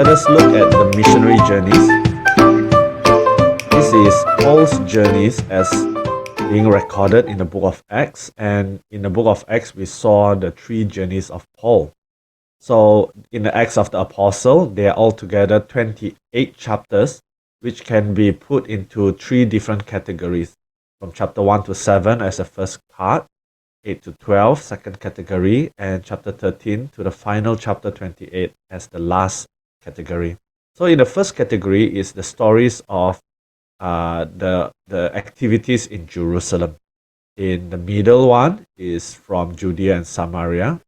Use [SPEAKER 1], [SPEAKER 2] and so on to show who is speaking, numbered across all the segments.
[SPEAKER 1] let us look at the missionary journeys. This is Paul's journeys as being recorded in the book of Acts. And in the book of Acts, we saw the 3 journeys of Paul. So in the Acts of the Apostle, there are altogether 28 chapters, which can be put into 3 different categories. From chapter 1 to 7 as the first part, 8 to 12, second category, and chapter 13 to the final chapter 28 as the last category. So in the first category is the stories of the activities in Jerusalem. In the middle one is from Judea and Samaria.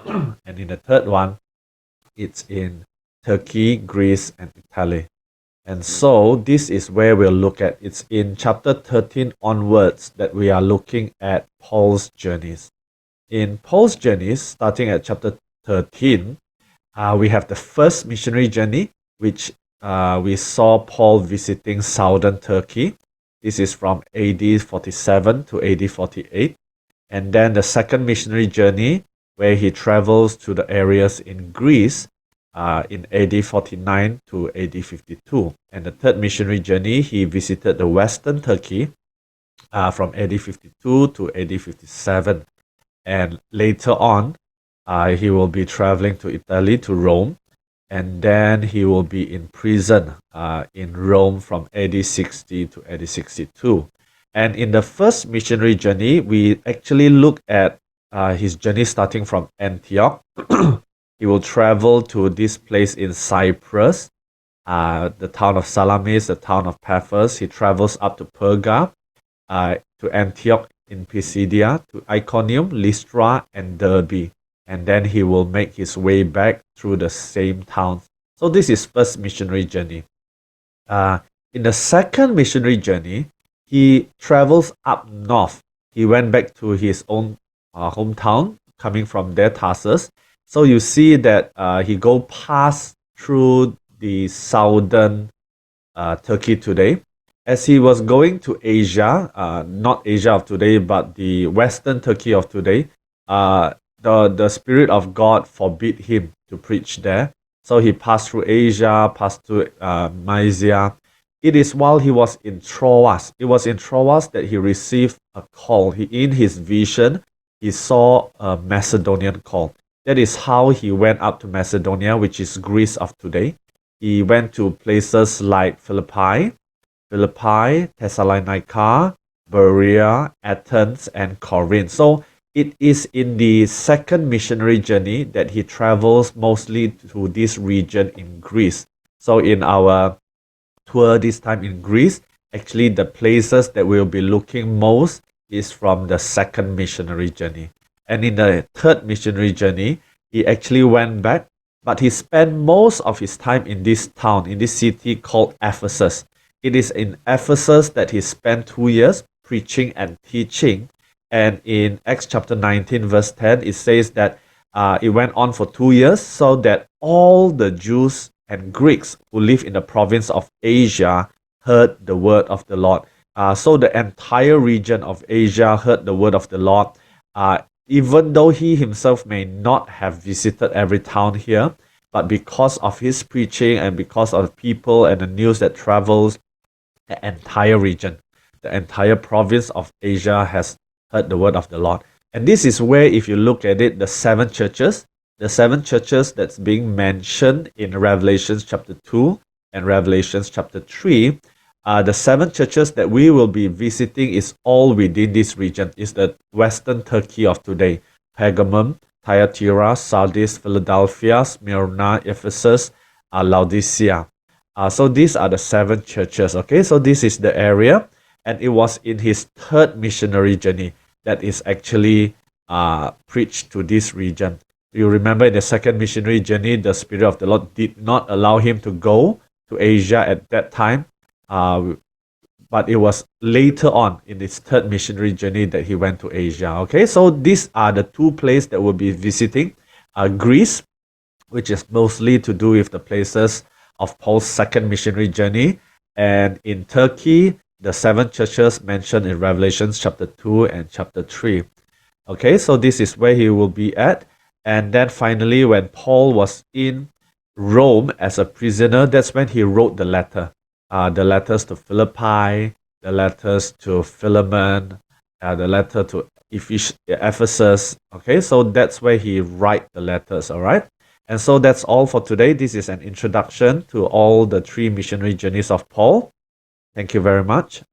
[SPEAKER 1] And in the third one, it's in Turkey, Greece, and Italy. And so this is where we'll look at. It's in chapter 13 onwards that we are looking at Paul's journeys. In Paul's journeys, starting at chapter 13, we have the first missionary journey, which we saw Paul visiting southern Turkey. This is from AD 47 to AD 48. And then the second missionary journey, where he travels to the areas in Greece in AD 49 to AD 52. And the third missionary journey, he visited the western Turkey from AD 52 to AD 57. And later on, he will be traveling to Italy, to Rome, and then he will be in prison in Rome from AD 60 to AD 62. And in the first missionary journey, we actually look at his journey starting from Antioch. He will travel to this place in Cyprus, the town of Salamis, the town of Paphos. He travels up to Perga, to Antioch in Pisidia, to Iconium, Lystra, and Derbe. And then he will make his way back through the same towns. So this is first missionary journey. In the second missionary journey, he travels up north. He went back to his own hometown, coming from there, Tarsus. So you see that he go past through the southern Turkey today. As he was going to Asia, not Asia of today, but the western Turkey of today, the Spirit of God forbid him to preach there. So he passed through Asia, passed through Mysia. It is while he was in Troas. It was in Troas that he received a call. In his vision, he saw a Macedonian call. That is how he went up to Macedonia, which is Greece of today. He went to places like Philippi, Thessalonica, Berea, Athens, and Corinth. So it is in the second missionary journey that he travels mostly to this region in Greece. So in our tour this time in Greece, actually the places that we'll be looking most is from the second missionary journey. And in the third missionary journey, he actually went back, but he spent most of his time in this town, in this city called Ephesus. It is in Ephesus that he spent 2 years preaching and teaching. And in Acts chapter 19, verse 10, it says that it went on for 2 years so that all the Jews and Greeks who live in the province of Asia heard the word of the Lord. So the entire region of Asia heard the word of the Lord. Even though he himself may not have visited every town here, but because of his preaching and because of people and the news that travels, the entire region, the entire province of Asia has heard the word of the Lord. And this is where, if you look at it, the 7 churches that's being mentioned in Revelation chapter 2 and Revelation chapter 3, the 7 churches that we will be visiting is all within this region. It's the western Turkey of today. Pergamum, Thyatira, Sardis, Philadelphia, Smyrna, Ephesus, Laodicea. So these are the 7 churches. Okay, so this is the area. And it was in his third missionary journey that is actually preached to this region. You remember in the second missionary journey, the Spirit of the Lord did not allow him to go to Asia at that time. But it was later on in his third missionary journey that he went to Asia. Okay, so these are the 2 places that we'll be visiting. Greece, which is mostly to do with the places of Paul's second missionary journey. And in Turkey, the 7 churches mentioned in Revelation chapter 2 and chapter 3. Okay, so this is where he will be at. And then finally, when Paul was in Rome as a prisoner, that's when he wrote the letter. The letters to Philippi, the letters to Philemon, the letter to Ephesus. Okay, so that's where he write the letters, all right? And so that's all for today. This is an introduction to all the 3 missionary journeys of Paul. Thank you very much.